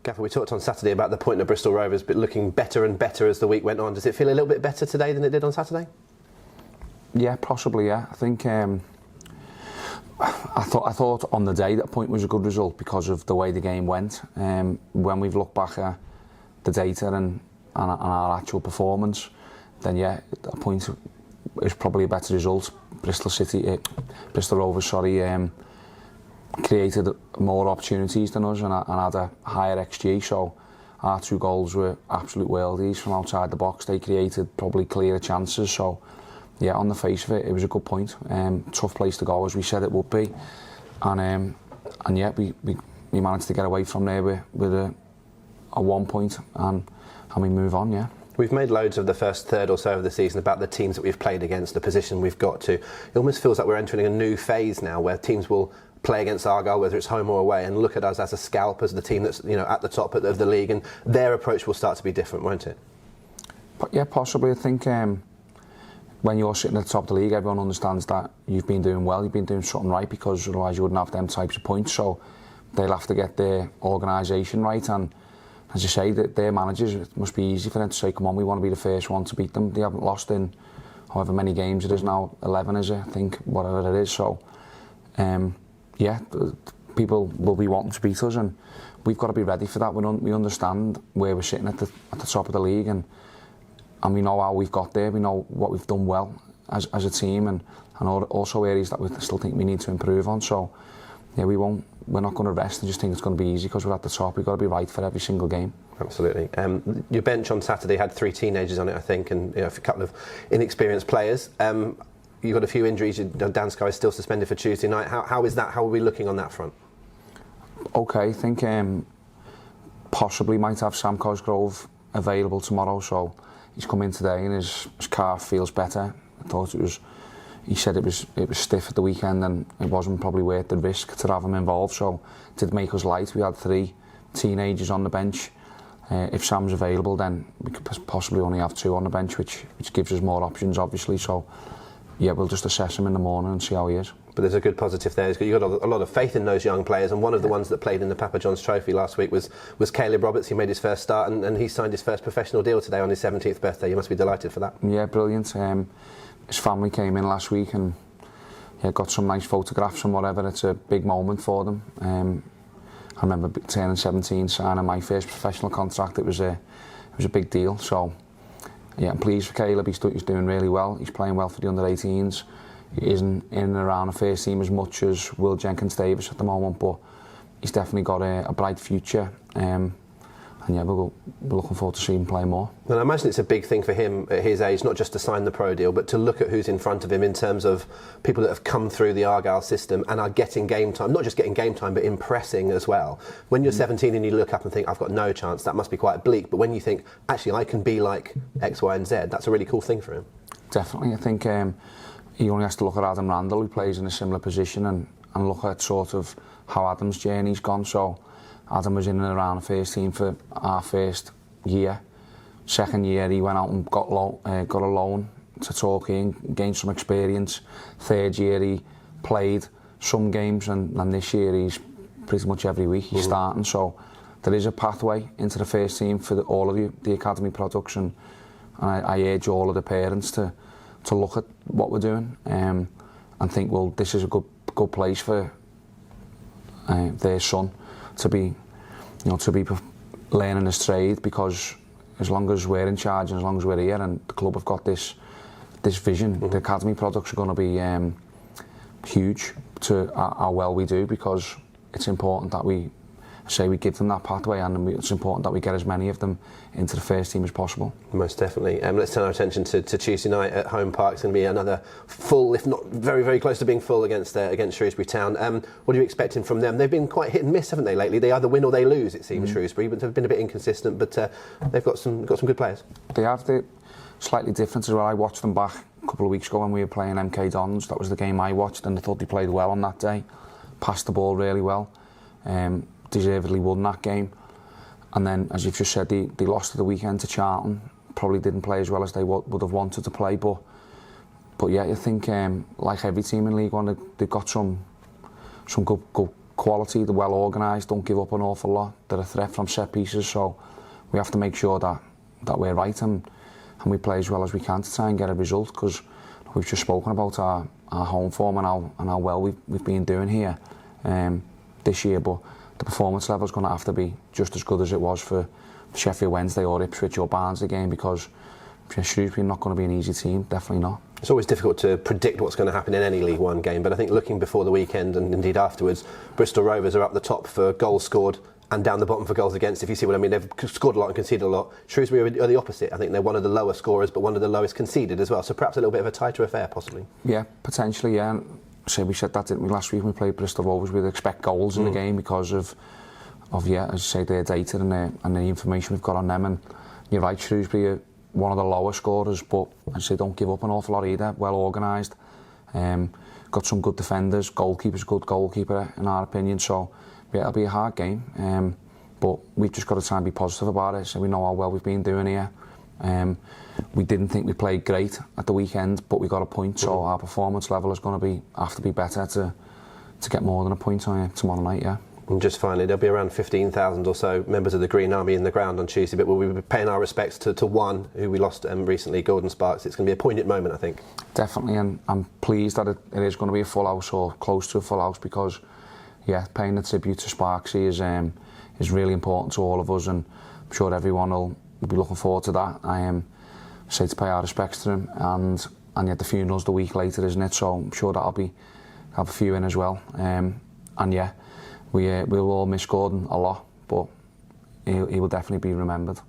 Gaffer, we talked on Saturday about the point of Bristol Rovers but looking better and better as the week went on. Does it feel a little bit better today than it did on Saturday? Yeah, possibly, yeah. I think I thought on the day that point was a good result because of the way the game went. When we've looked back at the data and our actual performance, then yeah, a point is probably a better result. Bristol Rovers, created more opportunities than us and had a higher XG, so our 2 goals were absolute worldies from outside the box. They created probably clearer chances, so yeah, on the face of it, it was a good point. Tough place to go, as we said it would be, and yeah, we managed to get away from there with a 1 point, and we move on. Yeah. We've made loads of the first third or so of the season about the teams that we've played against, the position we've got to. It almost feels like we're entering a new phase now where teams will play against Argyle, whether it's home or away, and look at us as a scalp, as the team that's at the top of the league, and their approach will start to be different, won't it? But yeah, possibly. I think when you're sitting at the top of the league, everyone understands that you've been doing well, you've been doing something right, because otherwise you wouldn't have them types of points. So they'll have to get their organisation right, and as you say, their managers, it must be easy for them to say, come on, we want to be the first one to beat them. They haven't lost in however many games it is now, 11 is it, I think, whatever it is. So yeah, people will be wanting to beat us, and we've got to be ready for that. We understand where we're sitting at the top of the league, and we know how we've got there. We know what we've done well as a team, and also areas that we still think we need to improve on. So yeah, we're not going to rest and just think it's going to be easy because we're at the top. We've got to be right for every single game. Absolutely. Your bench on Saturday had 3 teenagers on it, I think, and a couple of inexperienced players. You've got a few injuries. Dan Sky is still suspended for Tuesday night. How is that? How are we looking on that front? Okay, I think possibly might have Sam Cosgrove available tomorrow. So he's come in today and his calf feels better. I thought he said it was stiff at the weekend and it wasn't probably worth the risk to have him involved. So it did make us light. We had 3 teenagers on the bench. If Sam's available, then we could possibly only have 2 on the bench, which gives us more options, obviously. So yeah, we'll just assess him in the morning and see how he is. But there's a good positive there. You've got a lot of faith in those young players, and one of the ones that played in the Papa John's Trophy last week was Caleb Roberts. He made his first start, and he signed his first professional deal today on his 17th birthday. You must be delighted for that. Yeah, brilliant. His family came in last week and got some nice photographs and whatever. It's a big moment for them. I remember turning 17, signing my first professional contract. It was a big deal. So yeah, I'm pleased for Caleb. He's doing really well. He's playing well for the under-18s. He isn't in and around the first team as much as Will Jenkins-Davis at the moment, but he's definitely got a bright future. And yeah, we're looking forward to seeing him play more. And I imagine it's a big thing for him at his age, not just to sign the pro deal, but to look at who's in front of him in terms of people that have come through the Argyle system and are getting game time, not just getting game time, but impressing as well. When you're 17 and you look up and think, I've got no chance, that must be quite bleak. But when you think, actually, I can be like X, Y, and Z, that's a really cool thing for him. Definitely. I think he only has to look at Adam Randall, who plays in a similar position, and look at sort of how Adam's journey's gone. So Adam was in and around the first team for our first year. Second year, he went out and got a loan to Torquay and gained some experience. Third year, he played some games, and this year he's pretty much every week he's starting. So there is a pathway into the first team for all of you, the academy production. And I urge all of the parents to look at what we're doing and think, well, this is a good place for their son to be learning his trade, because as long as we're in charge and as long as we're here and the club have got this vision, the academy products are going to be huge to how well we do, because it's important that we give them that pathway, and it's important that we get as many of them into the first team as possible. Most definitely. Let's turn our attention to Tuesday night at home park. It's going to be another full, if not very, very close to being full, against Shrewsbury Town. What are you expecting from them? They've been quite hit and miss, haven't they, lately? They either win or they lose, it seems, Shrewsbury, but they've been a bit inconsistent, but they've got some good players. They have. They're slightly different as well. I watched them back a couple of weeks ago when we were playing MK Dons. That was the game I watched, and I thought they played well on that day. Passed the ball really well. Deservedly won that game, and then, as you've just said, they lost at the weekend to Charlton. Probably didn't play as well as they would have wanted to play, but yeah, I think like every team in League One, they've got some good quality, they're well organised, don't give up an awful lot. They're a threat from set pieces, so we have to make sure that we're right and we play as well as we can to try and get a result, because we've just spoken about our home form and how well we've been doing here this year, but the performance level is going to have to be just as good as it was for Sheffield Wednesday or Ipswich or Barnsley game, because Shrewsbury are not going to be an easy team, definitely not. It's always difficult to predict what's going to happen in any League One game, but I think looking before the weekend and indeed afterwards, Bristol Rovers are up the top for goals scored and down the bottom for goals against, if you see what I mean. They've scored a lot and conceded a lot. Shrewsbury are the opposite. I think they're one of the lower scorers, but one of the lowest conceded as well. So perhaps a little bit of a tighter affair, possibly. Yeah, potentially, yeah. And we said that, didn't we, last week when we played Bristol Rovers? We'd expect goals in the game because of yeah, as you say, their data and the information we've got on them. And you're right, Shrewsbury are one of the lower scorers, but I say don't give up an awful lot either. Well organised, got some good defenders. Goalkeeper's a good goalkeeper in our opinion. So yeah, it'll be a hard game, but we've just got to try and be positive about it. So we know how well we've been doing here. We didn't think we played great at the weekend, but we got a point. So our performance level is going to have to be better to get more than a point on tomorrow night. Yeah. And just finally, there'll be around 15,000 or so members of the Green Army in the ground on Tuesday, but we'll be paying our respects to one who we lost recently, Gordon Sparks. It's going to be a poignant moment, I think. Definitely, and I'm pleased that it is going to be a full house or close to a full house, because, yeah, paying the tribute to Sparksy is really important to all of us, and I'm sure everyone will be looking forward to that. I say to pay our respects to him, and yet the funeral's the week later, isn't it? So I'm sure that'll have a few in as well, and yeah. We'll all miss Gordon a lot, but he will definitely be remembered.